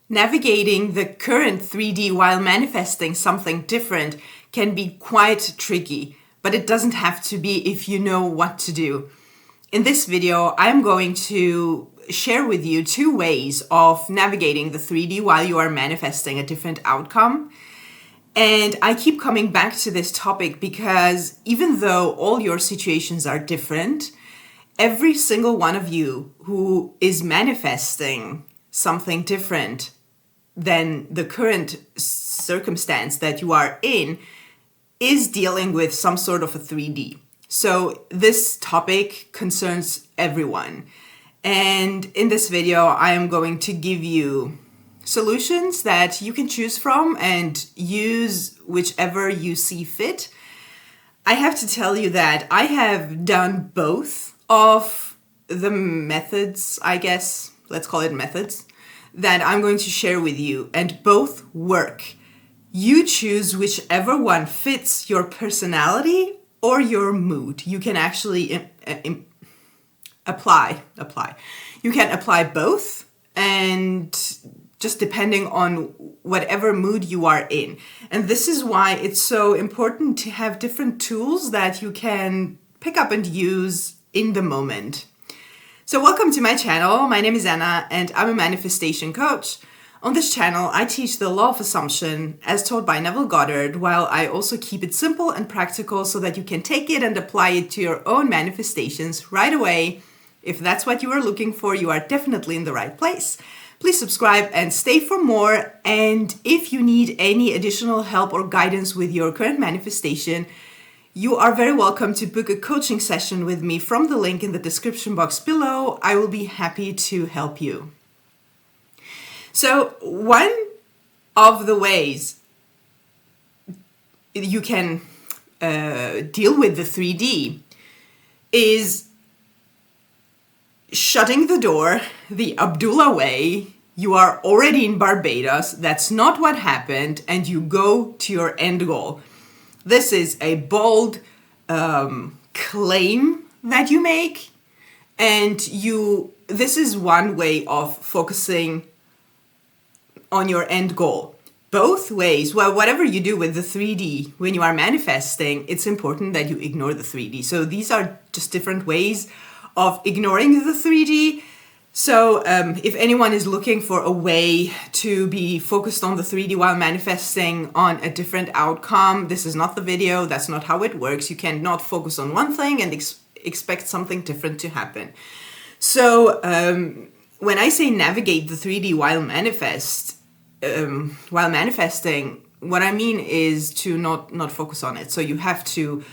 Navigating the current 3D while manifesting something different can be quite tricky, but it doesn't have to be if you know what to do. In this video, I'm going to share with you 2 ways of navigating the 3D while you are manifesting a different outcome. And I keep coming back to this topic because even though all your situations are different, every single one of you who is manifesting something different than the current circumstance that you are in is dealing with some sort of a 3D. So this topic concerns everyone. And in this video, I am going to give you solutions that you can choose from and use whichever you see fit. I have to tell you that I have done both of the methods, I guess, let's call it methods, that I'm going to share with you, and both work. You choose whichever one fits your personality or your mood. You can actually apply. You can apply both, and just depending on whatever mood you are in. And this is why it's so important to have different tools that you can pick up and use in the moment. So welcome to my channel. My name is Anna and I'm a manifestation coach. On this channel, I teach the law of assumption as taught by Neville Goddard, while I also keep it simple and practical so that you can take it and apply it to your own manifestations right away. If that's what you are looking for, you are definitely in the right place. Please subscribe and stay for more. And if you need any additional help or guidance with your current manifestation, you are very welcome to book a coaching session with me from the link in the description box below. I will be happy to help you. So one of the ways you can deal with the 3D is shutting the door the Abdullah way. You are already in Barbados. That's not what happened. And you go to your end goal. This is a bold claim that you make, and this is one way of focusing on your end goal. Both ways, well, whatever you do with the 3D, when you are manifesting, it's important that you ignore the 3D. So these are just different ways of ignoring the 3D. So if anyone is looking for a way to be focused on the 3D while manifesting on a different outcome, this is not the video. That's not how it works. You cannot focus on one thing and expect something different to happen. So when I say navigate the 3D while manifesting, what I mean is to not focus on it. So you have to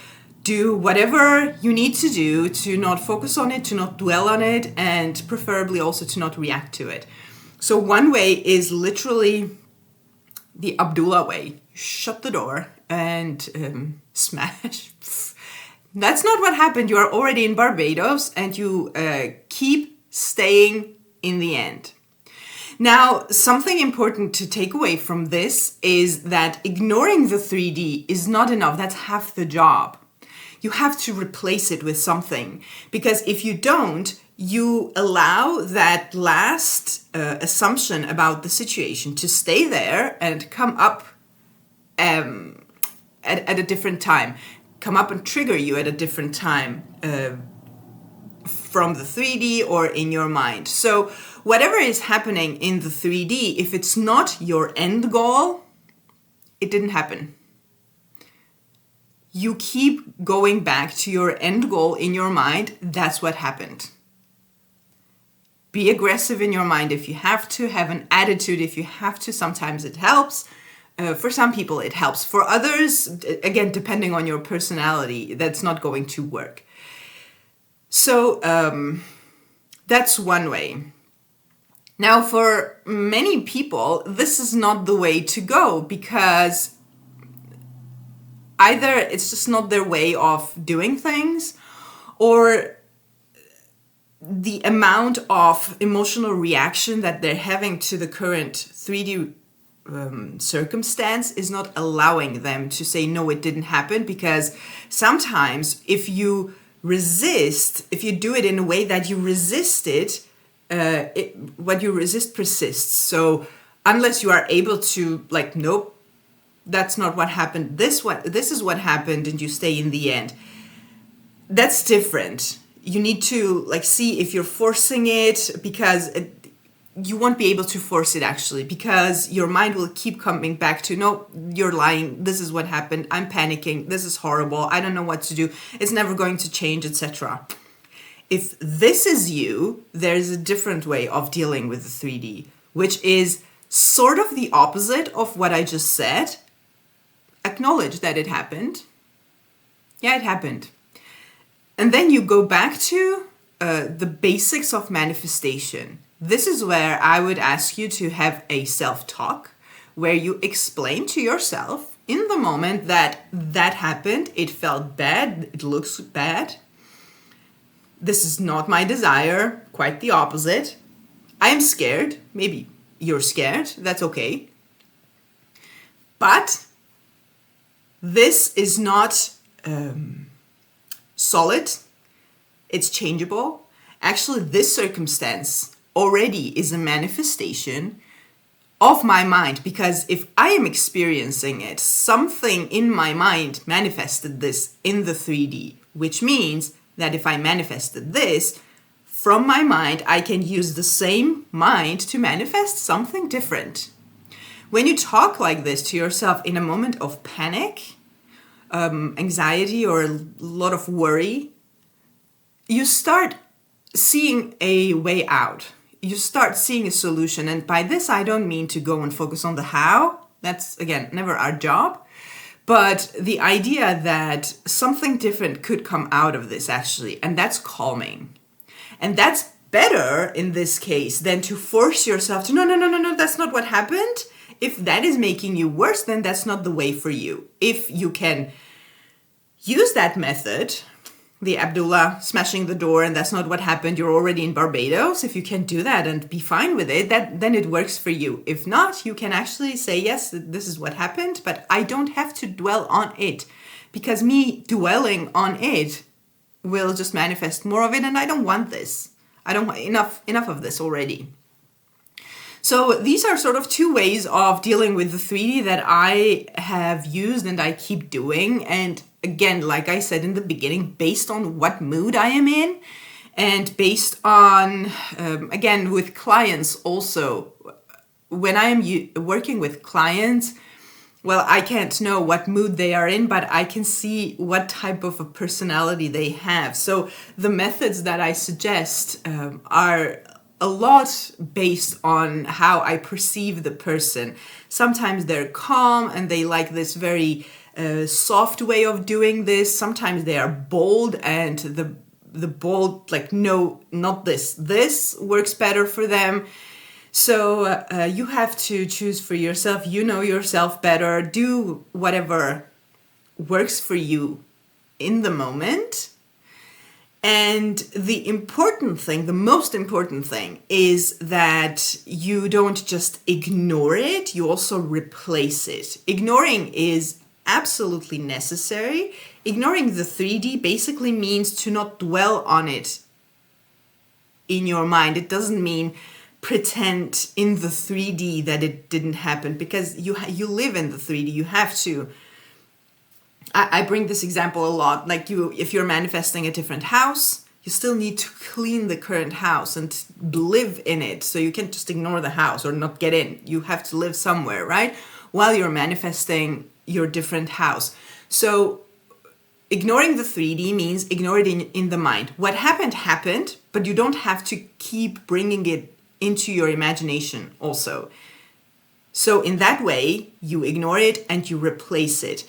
do whatever you need to do to not focus on it, to not dwell on it, and preferably also to not react to it. So one way is literally the Abdullah way. Shut the door and smash. That's not what happened. You are already in Barbados and you keep staying in the end. Now, something important to take away from this is that ignoring the 3D is not enough. That's half the job. You have to replace it with something, because if you don't, you allow that last assumption about the situation to stay there and come up at a different time, come up and trigger you at a different time from the 3D or in your mind. So whatever is happening in the 3D, if it's not your end goal, it didn't happen. You keep going back to your end goal in your mind. That's what happened. Be aggressive in your mind if you have to. Have an attitude if you have to. Sometimes it helps. For some people it helps. For others, again, depending on your personality, that's not going to work. So that's one way. Now, for many people, this is not the way to go, because either it's just not their way of doing things, or the amount of emotional reaction that they're having to the current 3D circumstance is not allowing them to say, no, it didn't happen. Because sometimes if you do it in a way that you resist it, what you resist persists. So unless you are able to like, nope, that's not what happened. This is what happened, and you stay in the end. That's different. You need to like see if you're forcing it, because you won't be able to force it actually, because your mind will keep coming back to, no, you're lying. This is what happened. I'm panicking. This is horrible. I don't know what to do. It's never going to change, etc. If this is you, there's a different way of dealing with the 3D, which is sort of the opposite of what I just said. Acknowledge that it happened. Yeah, it happened. And then you go back to the basics of manifestation. This is where I would ask you to have a self-talk, where you explain to yourself in the moment that that happened, it felt bad, it looks bad. This is not my desire, quite the opposite. I am scared. Maybe you're scared, that's okay. But this is not solid, it's changeable. Actually, this circumstance already is a manifestation of my mind, because if I am experiencing it, something in my mind manifested this in the 3D, which means that if I manifested this from my mind, I can use the same mind to manifest something different. When you talk like this to yourself in a moment of panic, anxiety, or a lot of worry, you start seeing a way out. You start seeing a solution. And by this, I don't mean to go and focus on the how. That's, again, never our job. But the idea that something different could come out of this, actually, and that's calming. And that's better in this case than to force yourself to, no, that's not what happened. If that is making you worse, then that's not the way for you. If you can use that method, the Abdullah smashing the door, and that's not what happened, you're already in Barbados. If you can do that and be fine with it, then it works for you. If not, you can actually say, yes, this is what happened, but I don't have to dwell on it, because me dwelling on it will just manifest more of it, and I don't want this. I don't want enough of this already. So these are sort of two ways of dealing with the 3D that I have used and I keep doing. And again, like I said in the beginning, based on what mood I am in, and based on, again, with clients also. When I am working with clients, well, I can't know what mood they are in, but I can see what type of a personality they have. So the methods that I suggest are a lot based on how I perceive the person. Sometimes they're calm and they like this very soft way of doing this. Sometimes they are bold, and the bold, like, no, not this. This works better for them. So you have to choose for yourself. You know yourself better. Do whatever works for you in the moment. And the important thing, the most important thing, is that you don't just ignore it, you also replace it. Ignoring is absolutely necessary. Ignoring the 3D basically means to not dwell on it in your mind. It doesn't mean pretend in the 3D that it didn't happen, because you live in the 3D. You have to. I bring this example a lot. Like, if you're manifesting a different house, you still need to clean the current house and live in it. So you can't just ignore the house or not get in. You have to live somewhere, right? While you're manifesting your different house. So ignoring the 3D means ignore it in the mind. What happened, but you don't have to keep bringing it into your imagination also. So in that way, you ignore it and you replace it.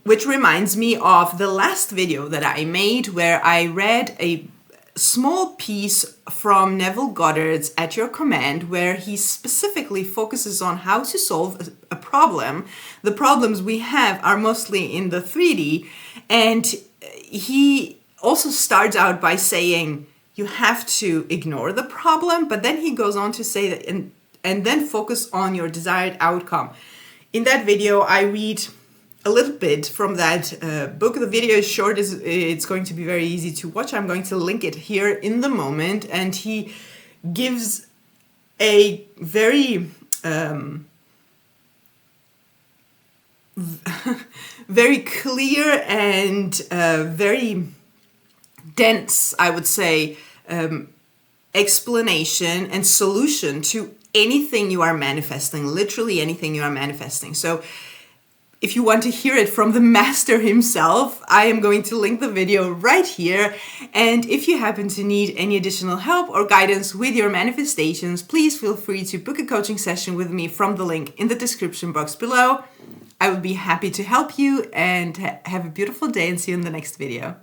Which reminds me of the last video that I made, where I read a small piece from Neville Goddard's At Your Command, where he specifically focuses on how to solve a problem. The problems we have are mostly in the 3D, and he also starts out by saying you have to ignore the problem, but then he goes on to say that and then focus on your desired outcome. In that video, I read a little bit from that book. The video is short, it's going to be very easy to watch. I'm going to link it here in the moment. And he gives a very very clear and very dense, I would say, explanation and solution to anything you are manifesting, literally anything you are manifesting. So if you want to hear it from the master himself, I am going to link the video right here. And if you happen to need any additional help or guidance with your manifestations, please feel free to book a coaching session with me from the link in the description box below. I would be happy to help you, and have a beautiful day and see you in the next video.